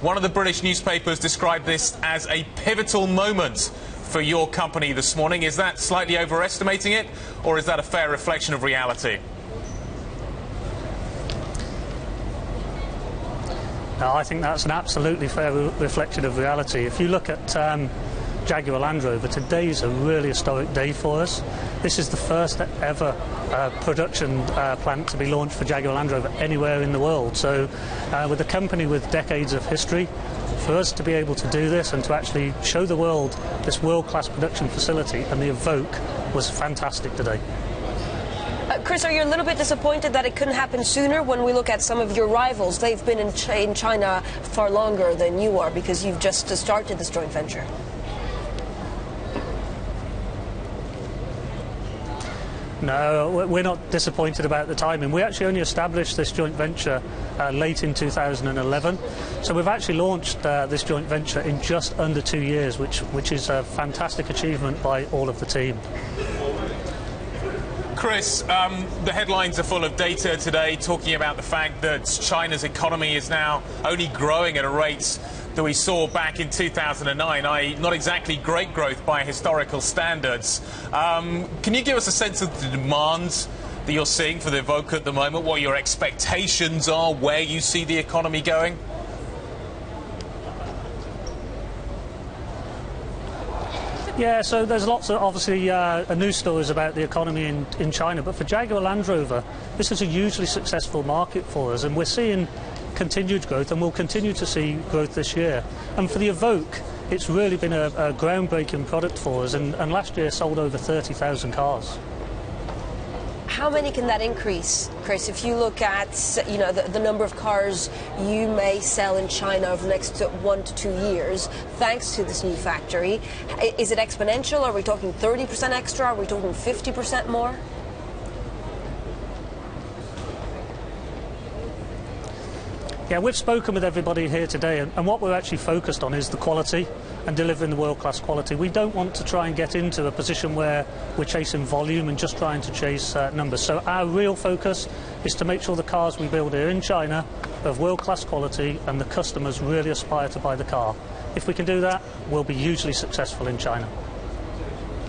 One of the British newspapers described this as a pivotal moment for your company this morning. Is that slightly overestimating it, or is that a fair reflection of reality? No, I think that's an absolutely fair reflection of reality. If you look at Jaguar Land Rover, today's a really historic day for us. This is the first ever production plant to be launched for Jaguar Land Rover anywhere in the world. So with a company with decades of history, for us to be able to do this and to actually show the world this world-class production facility and the Evoque was fantastic today. Chris, are you a little bit disappointed that it couldn't happen sooner? When we look at some of your rivals, they've been in China far longer than you are because you've just started this joint venture. No, we're not disappointed about the timing. We actually only established this joint venture late in 2011. So we've actually launched this joint venture in just under 2 years, which is a fantastic achievement by all of the team. Chris, the headlines are full of data today talking about the fact that China's economy is now only growing at a rate that we saw back in 2009, i.e. not exactly great growth by historical standards. Can you give us a sense of the demand that you're seeing for the Evoque at the moment, what your expectations are, where you see the economy going? Yeah, so there's lots of, obviously, news stories about the economy in China, but for Jaguar Land Rover, this is a hugely successful market for us, and we're seeing continued growth, and we'll continue to see growth this year. And for the Evoque, it's really been a groundbreaking product for us, and last year sold over 30,000 cars. How many can that increase, Chris? If you look at, the number of cars you may sell in China over the next 1 to 2 years, thanks to this new factory, is it exponential? Are we talking 30% extra? Are we talking 50% more? Yeah, we've spoken with everybody here today, and what we're actually focused on is the quality and delivering the world-class quality. We don't want to try and get into a position where we're chasing volume and just trying to chase numbers. So our real focus is to make sure the cars we build here in China are of world-class quality and the customers really aspire to buy the car. If we can do that, we'll be hugely successful in China.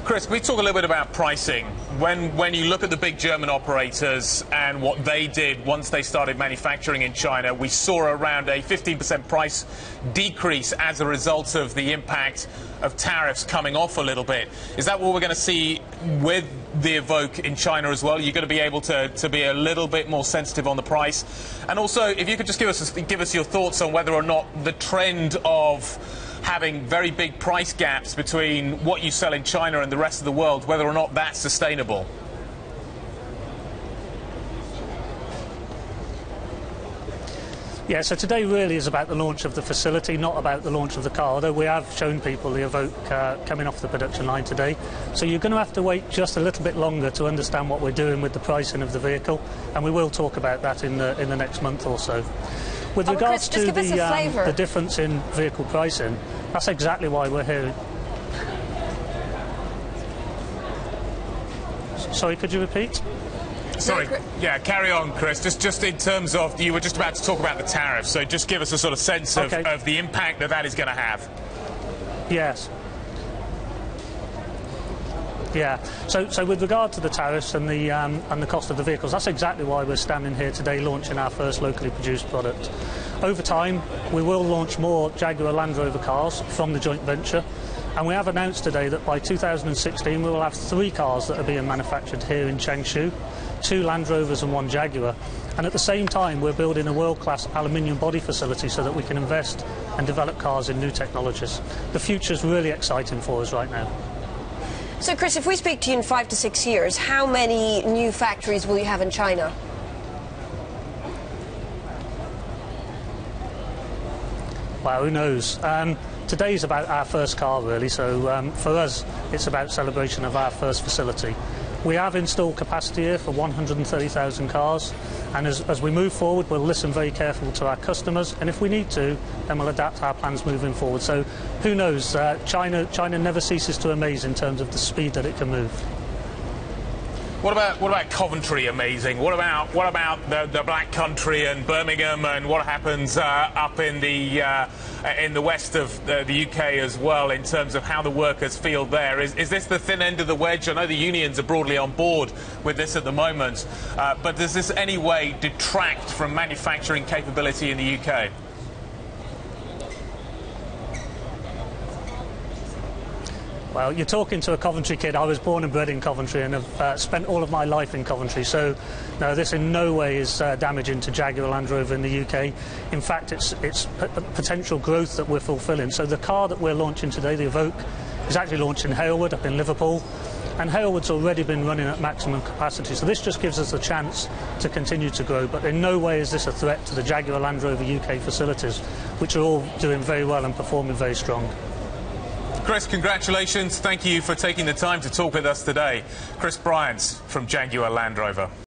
Chris, can we talk a little bit about pricing? When you look at the big German operators and what they did once they started manufacturing in China, we saw around a 15% price decrease as a result of the impact of tariffs coming off a little bit. Is that what we're going to see with the Evoque in China as well? You're going to be able to be a little bit more sensitive on the price? And also, if you could just give us your thoughts on whether or not the trend of having very big price gaps between what you sell in China and the rest of the world, whether or not that's sustainable. Yeah, so today really is about the launch of the facility, not about the launch of the car, although we have shown people the Evoque coming off the production line today. So you're going to have to wait just a little bit longer to understand what we're doing with the pricing of the vehicle, and we will talk about that in the next month or so. With regards Chris, to the difference in vehicle pricing, that's exactly why we're here. Sorry, could you repeat? Sorry, yeah, carry on, Chris. Just in terms of, you were just about to talk about the tariffs, so just give us a sort of sense of the impact that is going to have. Yes. Yeah. So with regard to the tariffs and the cost of the vehicles, that's exactly why we're standing here today launching our first locally produced product. Over time, we will launch more Jaguar Land Rover cars from the joint venture, and we have announced today that by 2016 we will have 3 cars that are being manufactured here in Changshu, 2 Land Rovers and 1 Jaguar. And at the same time, we're building a world-class aluminium body facility so that we can invest and develop cars in new technologies. The future's really exciting for us right now. So, Chris, if we speak to you in 5 to 6 years, how many new factories will you have in China? Well, who knows? Today's about our first car, really, so for us, it's about celebration of our first facility. We have installed capacity here for 130,000 cars, and as we move forward, we'll listen very carefully to our customers, and if we need to, then we'll adapt our plans moving forward. So who knows? China never ceases to amaze in terms of the speed that it can move. What about Coventry? Amazing. What about the Black Country and Birmingham, and what happens up in the west of the UK as well, in terms of how the workers feel there? Is this the thin end of the wedge? I know the unions are broadly on board with this at the moment, but does this any way detract from manufacturing capability in the UK? Well, you're talking to a Coventry kid. I was born and bred in Coventry and have spent all of my life in Coventry. So, no, this in no way is damaging to Jaguar Land Rover in the UK. In fact, it's potential growth that we're fulfilling. So the car that we're launching today, the Evoque, is actually launched in Halewood, up in Liverpool. And Halewood's already been running at maximum capacity. So this just gives us a chance to continue to grow. But in no way is this a threat to the Jaguar Land Rover UK facilities, which are all doing very well and performing very strong. Chris, congratulations. Thank you for taking the time to talk with us today. Chris Bryant from Jaguar Land Rover.